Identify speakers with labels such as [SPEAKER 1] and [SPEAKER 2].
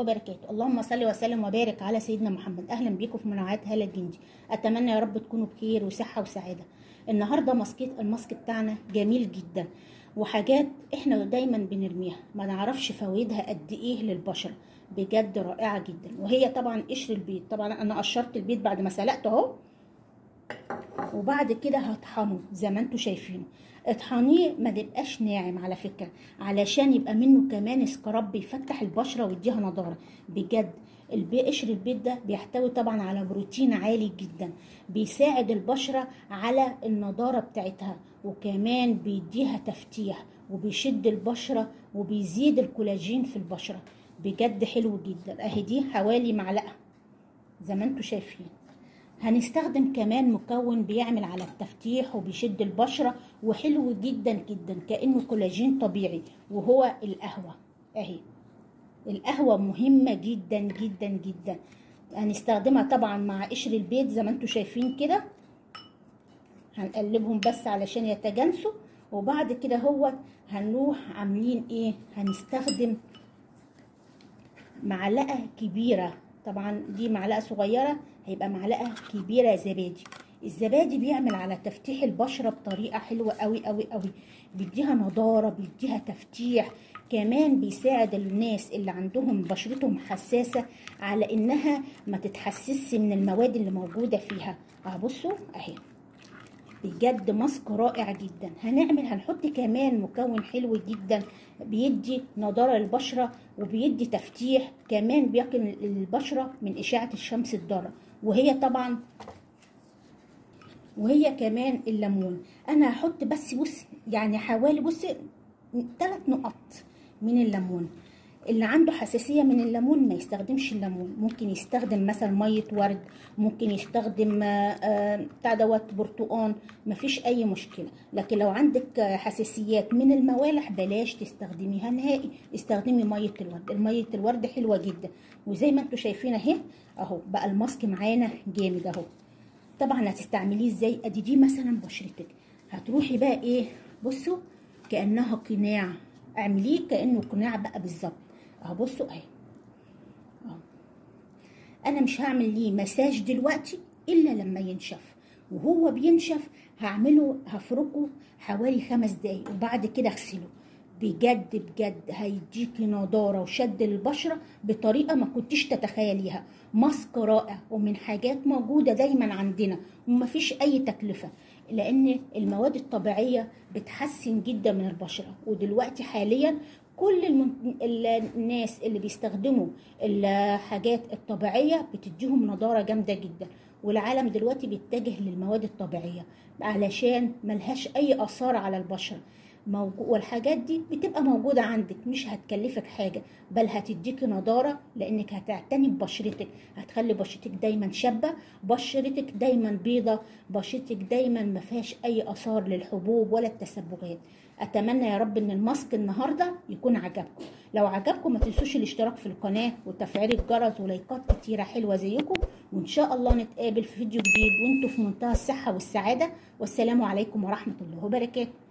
[SPEAKER 1] وبركاته. اللهم صل وسلم وبارك على سيدنا محمد. اهلا بيكم في منوعات هالة الجندي. اتمنى يا رب تكونوا بخير وصحه وسعاده. النهارده الماسك بتاعنا جميل جدا، وحاجات احنا دايما بنرميها ما نعرفش فوائدها قد ايه للبشره. بجد رائعه جدا. وهي طبعا قشر البيض، طبعا انا قشرت البيض بعد ما سلقته اهو، وبعد كده هطحنه زي ما انتوا شايفينه. اطحنيه ما تبقاش ناعم على فكره، علشان يبقى منه كمان سكراب بيفتح البشره ويديها نضاره. بجد قشر البيض ده بيحتوي طبعا على بروتين عالي جدا، بيساعد البشره على النضاره بتاعتها، وكمان بيديها تفتيح وبيشد البشره وبيزيد الكولاجين في البشره. بجد حلو جدا. اهي دي حوالي معلقه زي ما انتوا شايفين. هنستخدم كمان مكون بيعمل على التفتيح وبيشد البشرة وحلو جدا جدا كأنه كولاجين طبيعي، وهو القهوة. اهي القهوة مهمة جدا جدا جدا. هنستخدمها طبعا مع قشر البيض زي ما انتوا شايفين كده. هنقلبهم بس علشان يتجانسوا، وبعد كده هو هنروح عاملين ايه، هنستخدم معلقة كبيرة. طبعا دي معلقه صغيره، هيبقى معلقه كبيره زبادي. الزبادي بيعمل على تفتيح البشره بطريقه حلوه قوي قوي قوي، بيديها نضاره، بيديها تفتيح. كمان بيساعد الناس اللي عندهم بشرتهم حساسه على انها ما تتحسسش من المواد اللي موجوده فيها. بصوا اهي، بجد ماسك رائع جدا. هنحط كمان مكون حلو جدا بيدي نضاره للبشره وبيدي تفتيح، كمان بيقي البشره من اشعه الشمس الضاره. وهي كمان الليمون. انا هحط بس يعني حوالي 3 نقط من الليمون. اللي عنده حساسيه من الليمون ما يستخدمش الليمون، ممكن يستخدم مثلا ميه ورد، ممكن يستخدم بتاع دوت برتقان، مفيش اي مشكله. لكن لو عندك حساسيات من الموالح بلاش تستخدميها نهائي، استخدمي ميه الورد. الميه الورد حلوه جدا. وزي ما انتوا شايفين اهو بقى الماسك معانا جامد اهو. طبعا هتستعمليه ازاي؟ ادي دي مثلا بشرتك، هتروحي بقى ايه، بصوا كانها قناع، اعمليه كانه قناع بقى بالظبط. بصوا اهي. انا مش هعمل ليه مساج دلوقتي الا لما ينشف، وهو بينشف هفركه حوالي 5 دقايق وبعد كده اغسله. بجد بجد هيديكي نضاره وشد للبشره بطريقه ما كنتيش تتخيليها. ماسك رائع ومن حاجات موجوده دايما عندنا ومفيش اي تكلفه، لان المواد الطبيعيه بتحسن جدا من البشره. ودلوقتي حاليا كل الناس اللي بيستخدموا الحاجات الطبيعيه بتديهم نضاره جامده جدا، والعالم دلوقتي بيتجه للمواد الطبيعيه علشان ملهاش اي اثار على البشره. والحاجات دي بتبقى موجودة عندك، مش هتكلفك حاجة، بل هتديك نضارة، لانك هتعتني ببشرتك، هتخلي بشرتك دايما شابة، بشرتك دايما بيضة، بشرتك دايما ما فيهاش اي اثار للحبوب ولا التسبغات. اتمنى يا رب ان الماسك النهارده يكون عجبكم. لو عجبكم ما تنسوش الاشتراك في القناة وتفعيل الجرس ولايكات كتيرة حلوة زيكم، وان شاء الله نتقابل في فيديو جديد وانتوا في منتهى الصحة والسعادة. والسلام عليكم ورحمة الله وبركاته.